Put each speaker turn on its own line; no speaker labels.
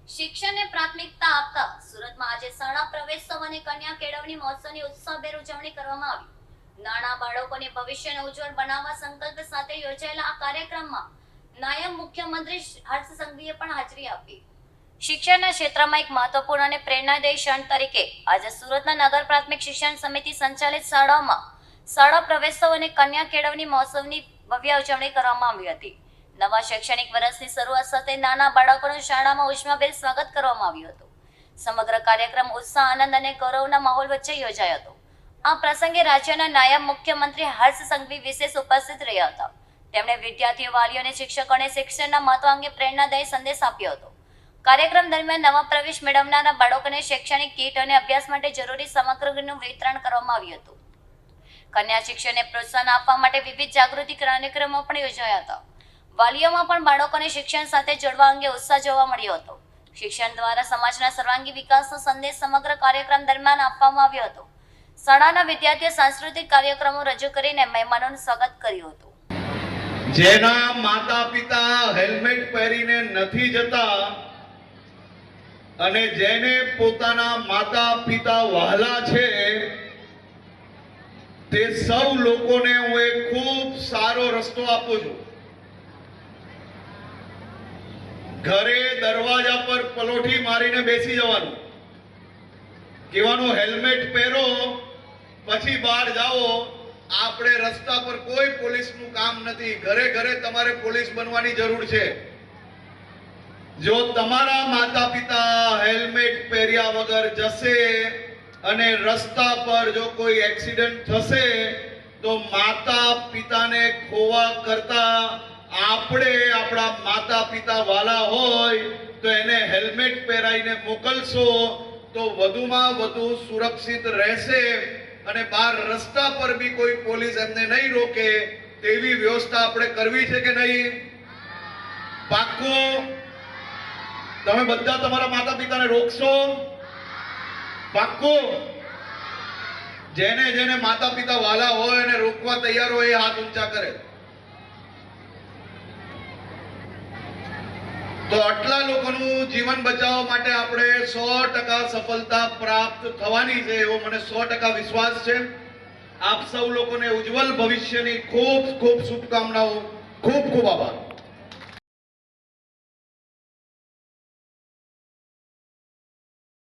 શિક્ષણને પ્રાથમિકતા આપતા સુરતમાં આજે શાળા પ્રવેશોત્સવ અને કન્યા કેળવણી મહોત્સવની ઉત્સાહભેર ઉજવણી કરવામાં આવી। નાના બાળકોને ભવિષ્યને ઉજ્જવળ બનાવવા સંકલ્પ સાથે યોજાયેલા આ કાર્યક્રમમાં નાયબ મુખ્યમંત્રી હર્ષ સંઘવીએ પણ હાજરી આપી। શિક્ષણના ક્ષેત્રમાં એક મહત્વપૂર્ણ અને પ્રેરણાદાયી ક્ષણ તરીકે આજે સુરતના નગર પ્રાથમિક શિક્ષણ સમિતિ સંચાલિત શાળાઓમાં શાળા પ્રવેશોત્સવ અને કન્યા કેળવણી મહોત્સવની ભવ્ય ઉજવણી કરવામાં આવી હતી। નવા શૈક્ષણિક વર્ષની શરૂઆત સાથે નાના બાળકોનું શાળામાં ઉષ્માભેર સ્વાગત કરવામાં આવ્યું હતું। સમગ્ર કાર્યક્રમ ઉત્સાહ, આનંદ અને ગૌરવના માહોલ વચ્ચે યોજાયો હતો। આ પ્રસંગે રાજ્યના નાયબ મુખ્યમંત્રી હર્ષ સંઘવી વિશેષ ઉપસ્થિત રહ્યા હતા। તેમણે વિદ્યાર્થીઓ, વાલીઓ અને શિક્ષકોને શિક્ષણના મહત્વ અંગે પ્રેરણાદાયી સંદેશ આપ્યો હતો। કાર્યક્રમ દરમિયાન નવા પ્રવેશ મેળવનારા બાળકોને શૈક્ષણિક કીટ અને અભ્યાસ માટે જરૂરી સામગ્રીનું વિતરણ કરવામાં આવ્યું હતું। કન્યા શિક્ષણને પ્રોત્સાહન આપવા માટે વિવિધ જાગૃતિ કાર્યક્રમો પણ યોજાયા હતા। વાલીઓમાં પણ બાળકોને શિક્ષણ સાથે જોડવા અંગે ઉત્સાહ જોવા મળ્યો હતો। શિક્ષણ દ્વારા સમાજના સર્વાંગી વિકાસનો સંદેશ સમગ્ર કાર્યક્રમ દરમિયાન આપવામાં આવ્યો હતો। શાળાના વિદ્યાર્થીઓ સાંસ્કૃતિક કાર્યક્રમો રજૂ કરીને મહેમાનોનું સ્વાગત કર્યું હતું।
જેના માતા પિતા હેલ્મેટ પહેરીને નથી જતા અને જેને પોતાના માતા પિતા વહાલા છે તે સૌ લોકોને હું એક ખૂબ સારો રસ્તો આપું છું। ઘરે દરવાજા પર પલોઠી મારીને બેસી જવાનું, કહેવાનું હેલ્મેટ પહેરો, પછી બહાર જાઓ। આપણે રસ્તા પર કોઈ પોલીસનું કામ નથી, ઘરે ઘરે તમારે પોલીસ બનવાની જરૂર છે। જો તમારા માતા પિતા હેલ્મેટ પહેર્યા વગર જશે અને રસ્તા પર જો કોઈ એક્સિડન્ટ થશે તો માતા પિતાને ખોવા કરતા આપણે આપણા માતા પિતા વાલા હોય તો એને હેલ્મેટ પહેરાઈને મોકલશો તો વધુમાં વધુ સુરક્ષિત રહેશે અને બહાર રસ્તા પર બી કોઈ પોલીસ એમને નહીં રોકે તેવી વ્યવસ્થા આપણે કરવી છે કે નહીં? પાક્કું? તમે બધા તમારા માતા પિતાને રોકશો? પાક્કું? જેને જેને માતા પિતા વાલા હોય અને રોકવા તૈયાર હોય એ હાથ ઊંચા કરે। તો આટલા લોકોનું જીવન બચાવવા માટે આપણે 100% સફળતા પ્રાપ્ત થવાની છે એવો મને 100% વિશ્વાસ છે। આપ સૌ લોકોને ઉજ્જવળ ભવિષ્યની ખૂબ ખૂબ શુભકામનાઓ। ખૂબ ખૂબ આભાર।